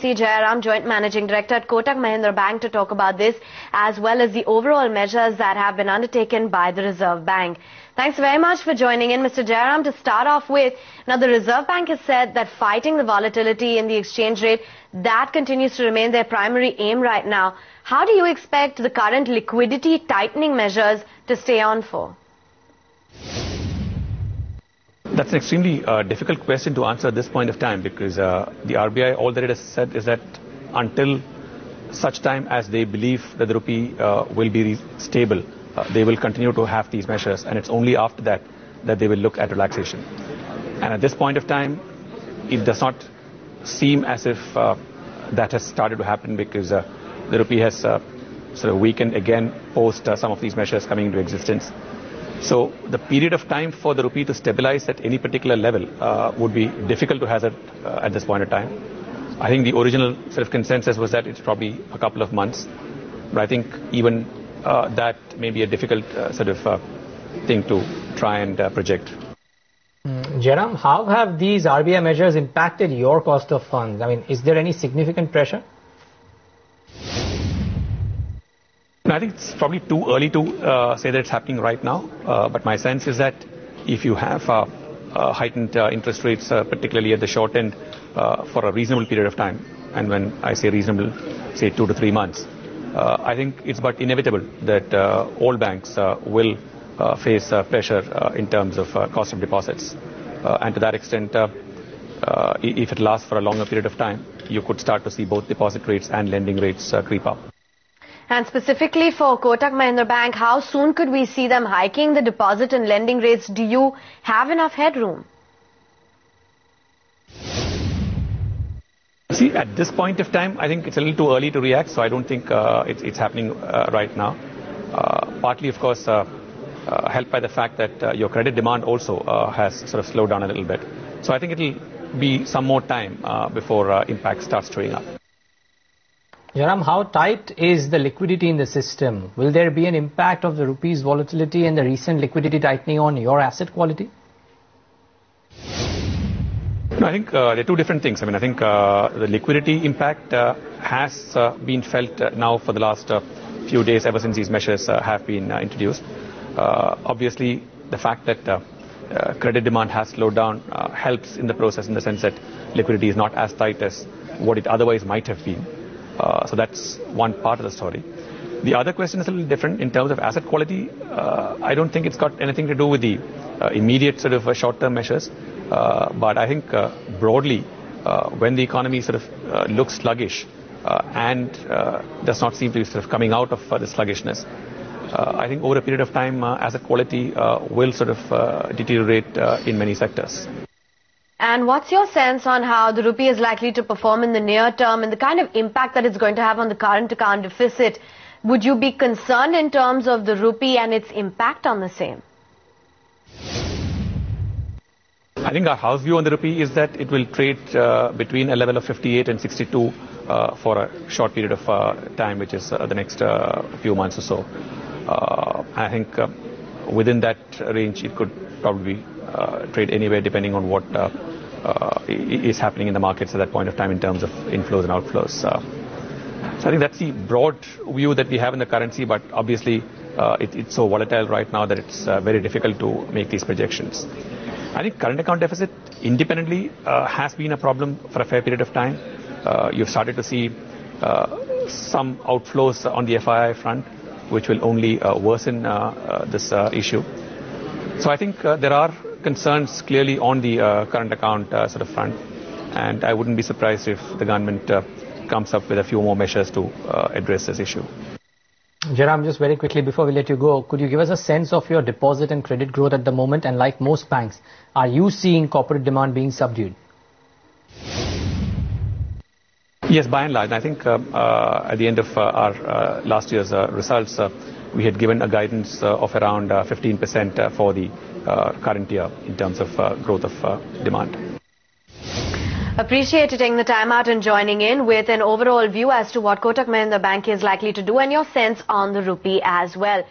C. Jairam, Joint Managing Director at Kotak Mahindra Bank, to talk about this as well as the overall measures that have been undertaken by the Reserve Bank. Thanks very much for joining in, Mr. Jairam. To start off with, now the Reserve Bank has said that fighting the volatility in the exchange rate, that continues to remain their primary aim right now. How do you expect the current liquidity tightening measures to stay on for? That's an extremely difficult question to answer at this point of time, because the RBI, all that it has said is that until such time as they believe that the rupee will be stable, they will continue to have these measures, and it's only after that that they will look at relaxation. And at this point of time, it does not seem as if that has started to happen, because the rupee has sort of weakened again post some of these measures coming into existence. So the period of time for the rupee to stabilize at any particular level would be difficult to hazard at this point of time. I think the original sort of consensus was that it's probably a couple of months, but I think even that may be a difficult sort of thing to try and project. Jairam, how have these RBI measures impacted your cost of funds? I mean, is there any significant pressure? I think it's probably too early to say that it's happening right now, but my sense is that if you have heightened interest rates, particularly at the short end, for a reasonable period of time, and when I say reasonable, say 2 to 3 months, I think it's but inevitable that all banks will face pressure in terms of cost of deposits. And to that extent, if it lasts for a longer period of time, you could start to see both deposit rates and lending rates creep up. And specifically for Kotak Mahindra Bank, how soon could we see them hiking the deposit and lending rates? Do you have enough headroom? See, at this point of time, I think it's a little too early to react, so I don't think it's happening right now. Partly, of course, helped by the fact that your credit demand also has sort of slowed down a little bit. So I think it'll be some more time before impact starts showing up. Jairam, how tight is the liquidity in the system? Will there be an impact of the rupee's volatility and the recent liquidity tightening on your asset quality? No, I think they're two different things. I mean, I think the liquidity impact has been felt now for the last few days, ever since these measures have been introduced. Obviously, the fact that credit demand has slowed down helps in the process, in the sense that liquidity is not as tight as what it otherwise might have been. So that's one part of the story. The other question is a little different in terms of asset quality. I don't think it's got anything to do with the immediate sort of short-term measures. But I think broadly, when the economy sort of looks sluggish and does not seem to be sort of coming out of the sluggishness, I think over a period of time, asset quality will sort of deteriorate in many sectors. And what's your sense on how the rupee is likely to perform in the near term and the kind of impact that it's going to have on the current account deficit? Would you be concerned in terms of the rupee and its impact on the same? I think our house view on the rupee is that it will trade between a level of 58 and 62 for a short period of time, which is the next few months or so. I think within that range, it could probably trade anywhere depending on what is happening in the markets at that point of time in terms of inflows and outflows. So I think that's the broad view that we have in the currency, but obviously it's so volatile right now that it's very difficult to make these projections. I think current account deficit independently has been a problem for a fair period of time. You've started to see some outflows on the FII front, which will only worsen this issue. So I think there are concerns clearly on the current account sort of front, and I wouldn't be surprised if the government comes up with a few more measures to address this issue. Jairam, just very quickly before we let you go, could you give us a sense of your deposit and credit growth at the moment? And like most banks, are you seeing corporate demand being subdued? Yes, by and large. I think at the end of our last year's results, we had given a guidance of around 15% for the current year in terms of growth of demand. Appreciate you taking the time out and joining in with an overall view as to what Kotak Mahindra Bank is likely to do and your sense on the rupee as well.